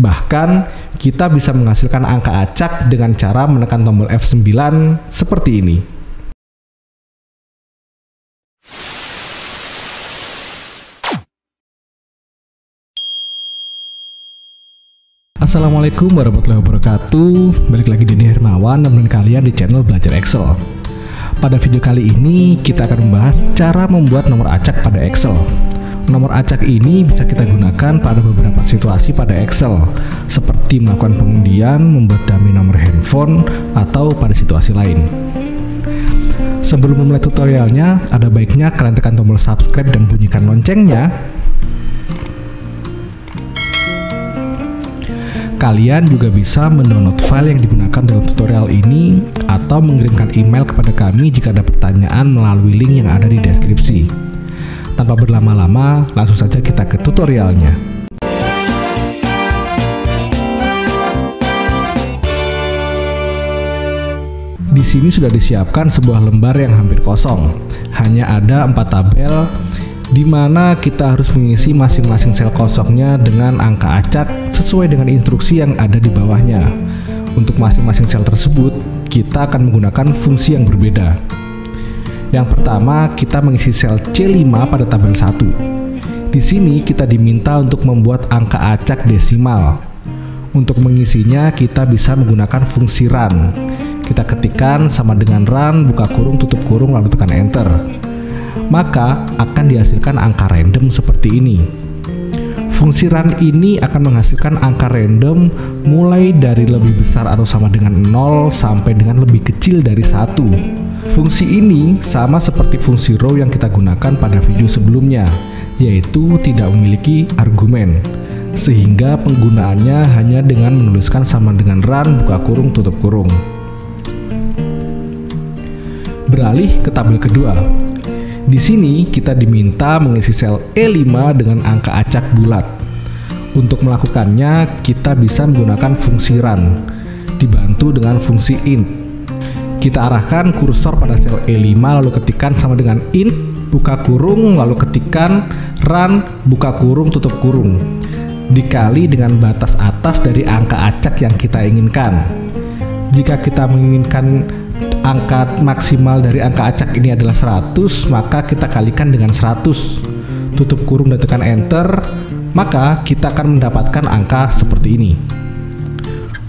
Bahkan kita bisa menghasilkan angka acak dengan cara menekan tombol F9 seperti ini. Assalamualaikum warahmatullahi wabarakatuh. Balik lagi Denny Hermawan nemenin kalian di channel Belajar Excel. Pada video kali ini kita akan membahas cara membuat nomor acak pada Excel. Nomor acak ini bisa kita gunakan pada beberapa situasi pada Excel, seperti melakukan pengundian, membuat dummy nomor handphone, atau pada situasi lain. Sebelum memulai tutorialnya, ada baiknya kalian tekan tombol subscribe dan bunyikan loncengnya. Kalian juga bisa mendownload file yang digunakan dalam tutorial ini atau mengirimkan email kepada kami jika ada pertanyaan melalui link yang ada di deskripsi. Tanpa berlama-lama, langsung saja kita ke tutorialnya. Di sini sudah disiapkan sebuah lembar yang hampir kosong. Hanya ada 4 tabel di mana kita harus mengisi masing-masing sel kosongnya dengan angka acak sesuai dengan instruksi yang ada di bawahnya. Untuk masing-masing sel tersebut, kita akan menggunakan fungsi yang berbeda. Yang pertama, kita mengisi sel C5 pada tabel 1. Di sini kita diminta untuk membuat angka acak desimal. Untuk mengisinya, kita bisa menggunakan fungsi run. Kita ketikkan sama dengan run, buka kurung, tutup kurung, lalu tekan enter. Maka akan dihasilkan angka random seperti ini. Fungsi run ini akan menghasilkan angka random mulai dari lebih besar atau sama dengan 0 sampai dengan lebih kecil dari 1. Fungsi ini sama seperti fungsi row yang kita gunakan pada video sebelumnya, yaitu tidak memiliki argumen, sehingga penggunaannya hanya dengan menuliskan sama dengan run, buka kurung, tutup kurung. Beralih ke tabel kedua. Di sini kita diminta mengisi sel E5 dengan angka acak bulat. Untuk melakukannya, kita bisa menggunakan fungsi run, dibantu dengan fungsi int. Kita arahkan kursor pada sel E5 lalu ketikkan sama dengan int, buka kurung, lalu ketikkan run, buka kurung, tutup kurung, dikali dengan batas atas dari angka acak yang kita inginkan. Jika kita menginginkan angka maksimal dari angka acak ini adalah 100, maka kita kalikan dengan 100, tutup kurung dan tekan enter, maka kita akan mendapatkan angka seperti ini.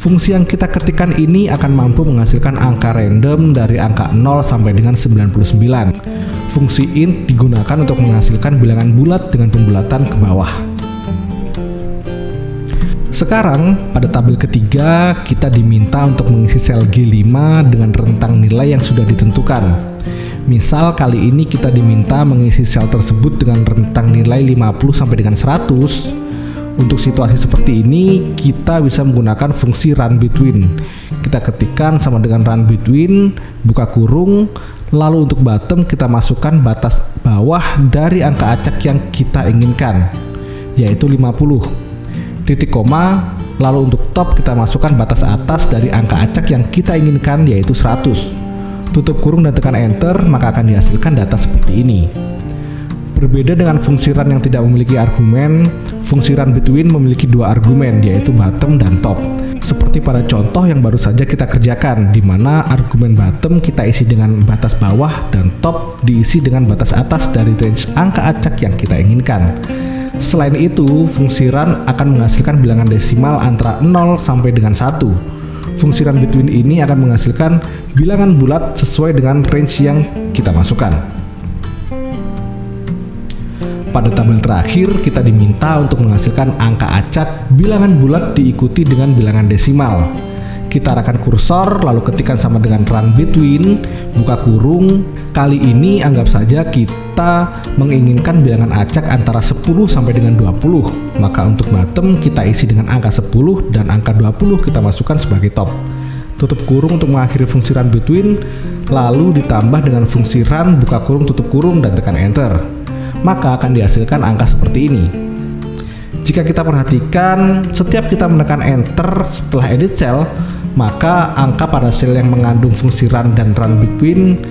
Fungsi yang kita ketikkan ini akan mampu menghasilkan angka random dari angka 0 sampai dengan 99. Fungsi int digunakan untuk menghasilkan bilangan bulat dengan pembulatan ke bawah. Sekarang, pada tabel ketiga, kita diminta untuk mengisi sel G5 dengan rentang nilai yang sudah ditentukan. Misal kali ini kita diminta mengisi sel tersebut dengan rentang nilai 50 sampai dengan 100. Untuk situasi seperti ini, kita bisa menggunakan fungsi run between. Kita ketikkan sama dengan run between, buka kurung, lalu untuk bottom kita masukkan batas bawah dari angka acak yang kita inginkan, yaitu 50. Titik koma, lalu untuk top kita masukkan batas atas dari angka acak yang kita inginkan, yaitu 100. Tutup kurung dan tekan enter, maka akan dihasilkan data seperti ini. Berbeda dengan fungsi run yang tidak memiliki argumen, fungsi run between memiliki 2 argumen, yaitu bottom dan top. Seperti pada contoh yang baru saja kita kerjakan, di mana argumen bottom kita isi dengan batas bawah dan top diisi dengan batas atas dari range angka acak yang kita inginkan. Selain itu, fungsi run akan menghasilkan bilangan desimal antara 0 sampai dengan 1. Fungsi run between ini akan menghasilkan bilangan bulat sesuai dengan range yang kita masukkan. Pada tabel terakhir, kita diminta untuk menghasilkan angka acak bilangan bulat diikuti dengan bilangan desimal. Kita arahkan kursor, lalu ketikkan sama dengan run between, buka kurung. Kali ini anggap saja kita menginginkan bilangan acak antara 10 sampai dengan 20. Maka untuk bottom kita isi dengan angka 10 dan angka 20 kita masukkan sebagai top. Tutup kurung untuk mengakhiri fungsi run between, lalu ditambah dengan fungsi run, buka kurung, tutup kurung, dan tekan enter. Maka akan dihasilkan angka seperti ini. Jika kita perhatikan, setiap kita menekan enter setelah edit cell, maka angka pada sel yang mengandung fungsi run dan run between,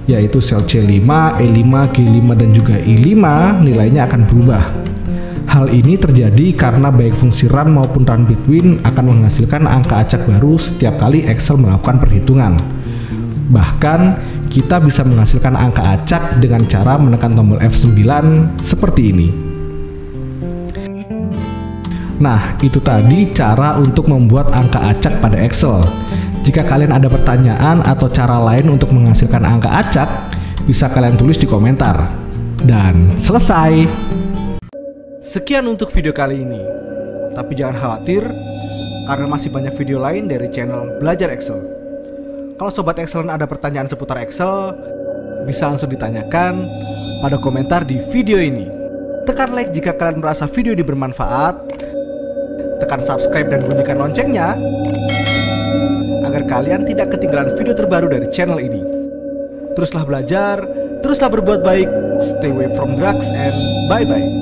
yaitu sel C5, E5, G5, dan juga I5, nilainya akan berubah. Hal ini terjadi karena baik fungsi run maupun run between akan menghasilkan angka acak baru setiap kali Excel melakukan perhitungan. Bahkan, kita bisa menghasilkan angka acak dengan cara menekan tombol F9 seperti ini. Nah, itu tadi cara untuk membuat angka acak pada Excel. Jika kalian ada pertanyaan atau cara lain untuk menghasilkan angka acak, bisa kalian tulis di komentar. Dan selesai! Sekian untuk video kali ini. Tapi jangan khawatir, karena masih banyak video lain dari channel Belajar Excel. Kalau Sobat Excel ada pertanyaan seputar Excel, bisa langsung ditanyakan pada komentar di video ini. Tekan like jika kalian merasa video ini bermanfaat. Tekan subscribe dan bunyikan loncengnya, agar kalian tidak ketinggalan video terbaru dari channel ini. Teruslah belajar, teruslah berbuat baik, stay away from drugs, and bye-bye.